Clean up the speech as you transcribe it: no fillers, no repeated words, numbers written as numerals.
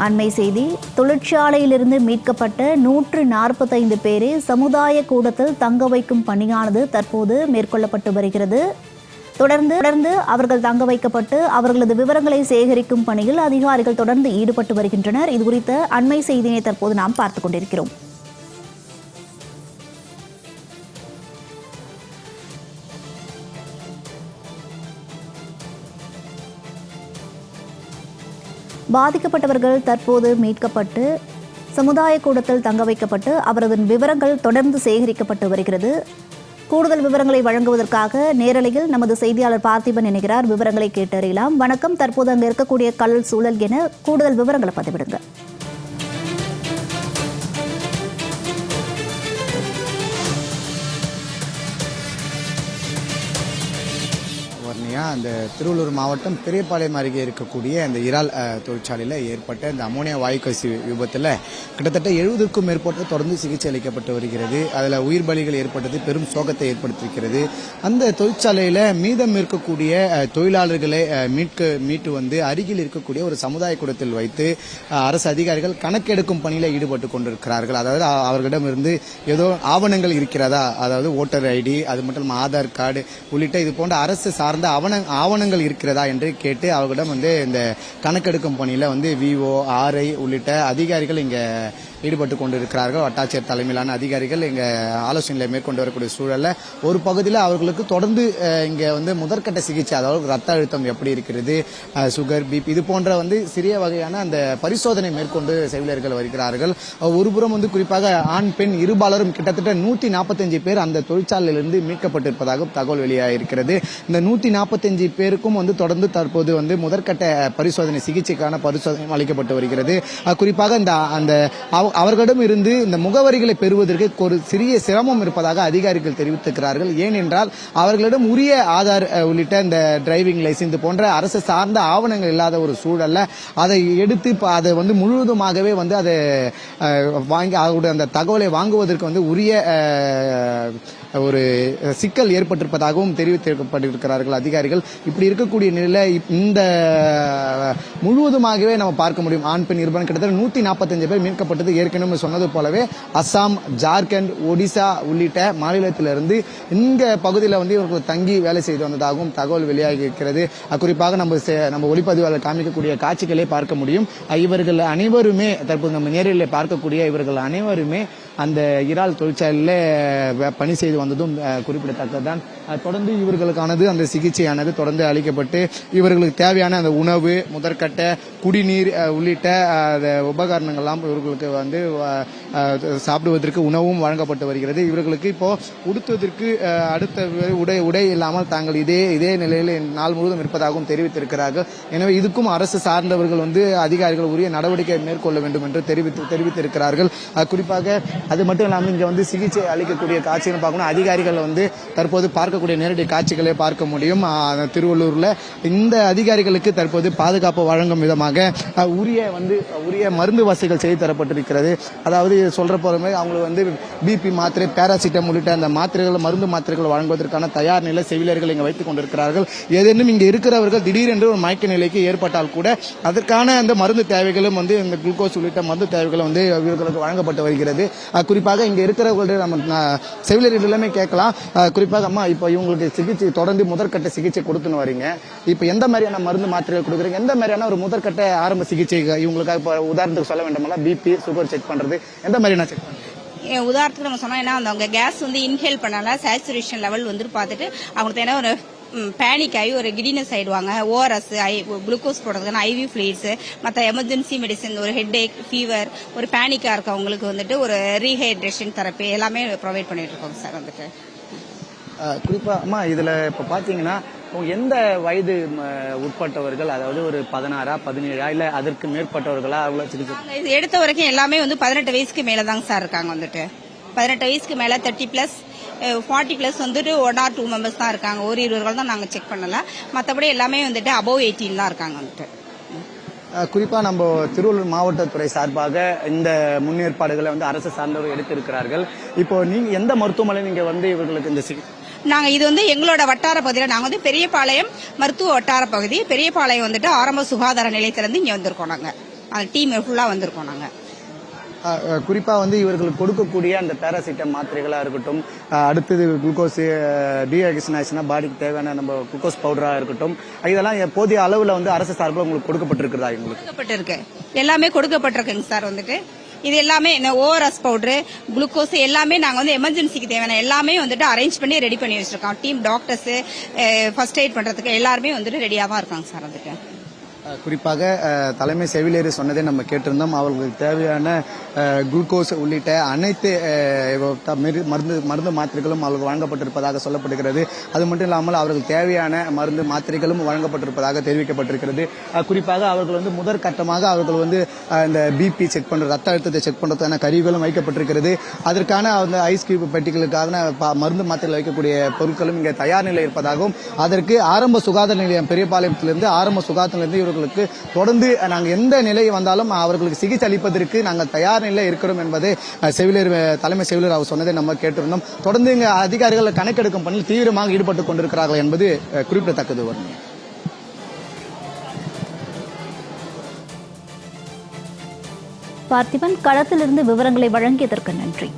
அண்மை செய்தி. தொழிற்சாலையிலிருந்து மீட்கப்பட்ட 145 பேரை சமுதாய கூடத்தில் தங்க வைக்கும் பணியானது தற்போது மேற்கொள்ளப்பட்டு வருகிறது. தொடர்ந்து அவர்கள் தங்க வைக்கப்பட்டு அவர்களது விவரங்களை சேகரிக்கும் பணியில் அதிகாரிகள் தொடர்ந்து ஈடுபட்டு வருகின்றனர். இதுகுறித்த அண்மை செய்தியை தற்போது நாம் பார்த்துக் கொண்டிருக்கிறோம். பாதிக்கப்பட்டவர்கள் தற்போது மீட்கப்பட்டு சமுதாய கூடத்தில் தங்க வைக்கப்பட்டு அவரது விவரங்கள் தொடர்ந்து சேகரிக்கப்பட்டு வருகிறது. கூடுதல் விவரங்களை வழங்குவதற்காக நேரலையில் நமது செய்தியாளர் பார்த்திபன் இணைகிறார். விவரங்களை கேட்டறியலாம். வணக்கம். தற்போது அங்கு இருக்கக்கூடிய கல் சூழல் என கூடுதல் விவரங்களை பதிவிடுங்க. அந்த திருவள்ளூர் மாவட்டம் பெரியபாளையம் அருகே இருக்கக்கூடிய அந்த இறால் தொழிற்சாலையில் ஏற்பட்ட இந்த அமோனியா வாயு கசிவு விபத்தில் கிட்டத்தட்ட 70க்கும் மேற்பட்ட தொடர்ந்து சிகிச்சை அளிக்கப்பட்டு வருகிறது. அதில் உயிர் பலிகள் ஏற்பட்டது பெரும் சோகத்தை ஏற்படுத்தியிருக்கிறது. அந்த தொழிற்சாலையில் மீதம் இருக்கக்கூடிய தொழிலாளர்களை மீட்டு வந்து அருகில் இருக்கக்கூடிய ஒரு சமுதாய கூடத்தில் வைத்து அரசு அதிகாரிகள் கணக்கெடுக்கும் பணியில் ஈடுபட்டு கொண்டிருக்கிறார்கள். அதாவது அவர்களிடமிருந்து ஏதோ ஆவணங்கள் இருக்கிறதா, அதாவது ஓட்டர் ஐடி, அது மட்டும் ஆதார் கார்டு உள்ளிட்ட இது போன்ற அரசு சார்ந்த ஆவணங்கள் இருக்கிறதா என்று கேட்டு அவர்களிடம் வந்து இந்த கணக்கெடுக்கும் பணியில வந்து விஓ, ஆர்ஐ உள்ளிட்ட அதிகாரிகள் இங்க ஈடுபட்டு கொண்டிருக்கிறார்கள். வட்டாட்சியர் தலைமையிலான அதிகாரிகள் இங்க ஆலோசனைகளை மேற்கொண்டு வரக்கூடிய சூழல்ல ஒரு பகுதியில் அவர்களுக்கு தொடர்ந்து இங்க வந்து முதற்கட்ட சிகிச்சை, அதாவது ரத்த அழுத்தம் எப்படி இருக்கிறது, சுகர், பிபி இது போன்ற வந்து சிறிய வகையான அந்த பரிசோதனை மேற்கொண்டு செவிலியர்கள் வருகிறார்கள். ஒருபுறம் வந்து குறிப்பாக ஆண் பெண் இருபாலரும் கிட்டத்தட்ட 145 பேர் அந்த தொழிற்சாலையிலிருந்து மீட்கப்பட்டிருப்பதாக தகவல் வெளியாகிருக்கிறது. இந்த 145 பேருக்கும் வந்து தொடர்ந்து தற்போது வந்து முதற்கட்ட பரிசோதனை சிகிச்சைக்கான பரிசோதனை அளிக்கப்பட்டு வருகிறது. குறிப்பாக அந்த அவர்களிடம் இருந்து இந்த முகவரிகளை பெறுவதற்கு ஒரு சிறிய சிரமம் இருப்பதாக அதிகாரிகள் தெரிவித்திருக்கிறார்கள். ஏனென்றால் அவர்களிடம் உரிய ஆதார் உள்ளிட்ட இந்த டிரைவிங் லைசன்ஸ் போன்ற அரசு சார்ந்த ஆவணங்கள் இல்லாத ஒரு சூழல்ல அதை எடுத்து அதை வந்து முழுவதுமாகவே வந்து அதை வாங்கி அவருடைய அந்த தகவலை வாங்குவதற்கு வந்து உரிய ஒரு சிக்கல் ஏற்பட்டிருப்பதாகவும் தெரிவிக்கப்பட்டிருக்கிறார்கள் அதிகாரிகள். இப்படி இருக்கக்கூடிய நிலையில இந்த முழுவதுமாகவே நம்ம பார்க்க முடியும். ஆண் பெண் இருபது கிட்டத்தட்ட 145 பேர் மீட்கப்பட்டது. ஏற்கனவே சொன்னது போலவே அஸ்ஸாம், ஜார்க்கண்ட், ஒடிசா உள்ளிட்ட மாநிலத்திலிருந்து இந்த பகுதியில் வந்து இவர்கள் தங்கி வேலை செய்து வந்ததாகவும் தகவல் வெளியாகி இருக்கிறது. குறிப்பாக நம்ம ஒளிப்பதிவாளர் காமிக்கக்கூடிய காட்சிகளை பார்க்க முடியும். இவர்கள் அனைவருமே தற்போது நம்ம நேரில் பார்க்கக்கூடிய இவர்கள் அனைவருமே அந்த இறால் தொழிற்சாலையில் பணி செய்து வந்ததும் குறிப்பிடத்தக்கதுதான். தொடர்ந்து இவர்களுக்கானது அந்த சிகிச்சையானது தொடர்ந்து அளிக்கப்பட்டு இவர்களுக்கு தேவையான அந்த உணவு, முதற்கட்ட குடிநீர் உள்ளிட்ட உபகரணங்கள்லாம் இவர்களுக்கு வந்து சாப்பிடுவதற்கு உணவும் வழங்கப்பட்டு வருகிறது. இவர்களுக்கு இப்போ உடுத்துவதற்கு அடுத்த உடை இல்லாமல் தாங்கள் இதே நிலையில் நாள் முழுவதும் இருப்பதாகவும் தெரிவித்திருக்கிறார்கள். எனவே இதுக்கும் அரசு சார்ந்தவர்கள் வந்து அதிகாரிகள் உரிய நடவடிக்கை மேற்கொள்ள வேண்டும் என்று தெரிவித்திருக்கிறார்கள். குறிப்பாக அது மட்டும் இல்லாமல் இங்க வந்து சிகிச்சை அளிக்கக்கூடிய காட்சிகள் பார்க்கணும். அதிகாரிகள் வந்து தற்போது பார்க்கக்கூடிய நேரடி காட்சிகளை பார்க்க முடியும். திருவள்ளூர்ல இந்த அதிகாரிகளுக்கு தற்போது பாதுகாப்பு வழங்கும் விதமாக உரிய மருந்து வசதிகள் செய்து தரப்பட்டிருக்கிறது. அதாவது சொல்ற போறமே அவங்களுக்கு வந்து பிபி மாத்திரை, பேராசிட்டம் உள்ளிட்ட அந்த மாத்திரைகள், மருந்து மாத்திரைகள் வழங்குவதற்கான தயார் நிலை செவிலியர்கள் இங்க வைத்துக் கொண்டிருக்கிறார்கள். ஏதேனும் இங்க இருக்கிறவர்கள் திடீரென்று ஒரு மயக்க நிலைக்கு ஏற்பட்டால் கூட அதற்கான அந்த மருந்து தேவைகளும் வந்து இந்த குளுக்கோஸ் உள்ளிட்ட மருந்து தேவைகளும் வந்து இவர்களுக்கு வழங்கப்பட்டு வருகிறது. குறிப்பாக இங்க இருக்கிறவர்களுடைய நம்ம செவிலியர்கள் எல்லாமே கேட்கலாம். குறிப்பாக அம்மா, இப்போ இவங்களுக்கு சிகிச்சை தொடர்ந்து முதற்கட்ட சிகிச்சை கொடுத்துன்னு வரீங்க. இப்போ எந்த மாதிரியான மருந்து மாத்திரைகள் கொடுக்குறீங்க? எந்த மாதிரியான ஒரு முதற்கட்ட ஆரம்ப சிகிச்சை இவங்களுக்காக இப்போ உதாரணத்துக்கு சொல்ல வேண்டுமா? பிபி, சுகர் செக் பண்றது எந்த மாதிரியான செக் பண்றது? உதாரணத்துக்கு நம்ம சொன்னா என்ன, அவங்க கேஸ் வந்து இன்ஹேல் பண்ணால சேச்சுரேஷன் லெவல் வந்து பார்த்துட்டு அவங்களுக்கு என்ன ஒரு பேனிக் ஆகி ஒரு கிடினஸ் ஆயிடுவாங்க. ஓஆர்எஸ், குளுக்கோஸ் போடுறதுக்கான ஐவி ஃப்ளூயிட்ஸ், மற்ற எமர்ஜென்சி மெடிசன், ஒரு ஹெட் ஏக், ஃபீவர், ஒரு பேனிக்கா இருக்கவங்களுக்கு வந்துட்டு ஒரு ரீஹைட்ரேஷன் தெரப்பி எல்லாமே ப்ரொவைட் பண்ணிட்டு இருக்கோம் சார். வந்துட்டு குறிப்பா அம்மா இதுல இப்ப பாத்தீங்கன்னா எந்த வயது உட்பட்டவர்கள், அதாவது ஒரு 16, 17 இல்ல அதற்கு மேற்பட்டவர்களா அவ்வளவு சிகிச்சை இது எடுத்த வரைக்கும் எல்லாமே வந்து 18 வயசுக்கு மேலதாங்க சார் இருக்காங்க. வந்துட்டு 18 வயசுக்கு மேல 30+, 40+ வந்துட்டு 1 or 2 மெம்பர்ஸ் தான் இருக்காங்க. ஒரு 20 தான் நாங்க செக் பண்ணல. மற்றபடி எல்லாமே வந்துட்டு above 18 தான் இருக்காங்க. வந்துட்டு குறிப்பா நம்ம திருவள்ளூர் மாவட்டத்துறை சார்பாக இந்த முன்னேற்பாடுகளை வந்து அரசு சார்ந்தவர்கள் எடுத்திருக்கிறார்கள். இப்போ நீங்க எந்த மருத்துவமனை நீங்க வந்து இவர்களுக்கு இந்த நாங்க இது வந்து எங்களோட வட்டார பகுதியில் நாங்க வந்து பெரியபாளையம் மருத்துவ வட்டார பகுதி, பெரியபாளையம் வந்துட்டு ஆரம்ப சுகாதார நிலையத்திலிருந்து இங்க வந்திருக்கோம். நாங்க அந்த டீம் ஃபுல்லாக வந்திருக்கோம் நாங்கள். குறிப்பா வந்து இவர்களுக்கு கொடுக்கக்கூடிய அந்த பேராசிட்டல் மாத்திரைகளா இருக்கட்டும், அடுத்தது குளுக்கோஸ் டீஹைட்ரேஷன் ஆச்சுன்னா பாடிக்கு தேவையான நம்ம குளுக்கோஸ் பவுடரா இருக்கட்டும், இதெல்லாம் போதிய அளவுல வந்து அரசு சார்பில் உங்களுக்கு கொடுக்கப்பட்டிருக்கிறதா? உங்களுக்கு கொடுக்கப்பட்டிருக்கு, எல்லாமே கொடுக்கப்பட்டிருக்குங்க சார். வந்துட்டு இது எல்லாமே இந்த ஓஆர்எஸ் பவுடரு, குளுக்கோஸ் எல்லாமே நாங்கள் வந்து எமர்ஜென்சிக்கு தேவையான எல்லாமே வந்துட்டு அரேஞ்ச் பண்ணி ரெடி பண்ணி வச்சிருக்கோம். டீம் டாக்டர்ஸ் ஃபர்ஸ்ட் எய்ட் பண்றதுக்கு எல்லாருமே வந்துட்டு ரெடியாக இருக்காங்க சார். வந்துட்டு குறிப்பாக தலைமை செவிலியர் சொன்னதை நம்ம கேட்டிருந்தோம். அவர்களுக்கு தேவையான குளுக்கோஸ் உள்ளிட்ட அனைத்து மருந்து மாத்திரைகளும் அவர்களுக்கு வழங்கப்பட்டிருப்பதாக சொல்லப்படுகிறது. அது மட்டும் இல்லாமல் அவர்களுக்கு தேவையான மருந்து மாத்திரைகளும் வழங்கப்பட்டிருப்பதாக தெரிவிக்கப்பட்டிருக்கிறது. குறிப்பாக அவர்கள் வந்து முதற்கட்டமாக அவர்கள் வந்து இந்த பிபி செக் பண்றது, ரத்த அழுத்தத்தை செக் பண்றதுக்கான கருவிகளும் வைக்கப்பட்டிருக்கிறது. அதற்கான அந்த ஐஸ் கியூப் பெட்டிகளுக்கான மருந்து மாத்திரைகள் வைக்கக்கூடிய பொருட்களும் இங்கே தயார் நிலை இருப்பதாகவும், அதற்கு ஆரம்ப சுகாதார நிலையம் பெரியபாளையத்திலிருந்து ஆரம்ப சுகாதாரத்திலிருந்து இவர்களுக்கு தொடர்ந்து நாங்கள் எந்த நிலை வந்தாலும் அவர்களுக்கு சிகிச்சை அளிப்பதற்கு நாங்கள் தயார் நிலை இருக்கிறோம் என்பதை தலைமை செவிலியர் அவர் சொன்னதை நம்ம கேட்டிருந்தோம். தொடர்ந்து இங்க அதிகாரிகள் கணக்கெடுக்கும் பணியில் தீவிரமாக ஈடுபட்டுக் கொண்டிருக்கிறார்கள் என்பது குறிப்பிடத்தக்கது. வரும் பார்த்திபன், களத்திலிருந்து விவரங்களை வழங்கியதற்கு நன்றி.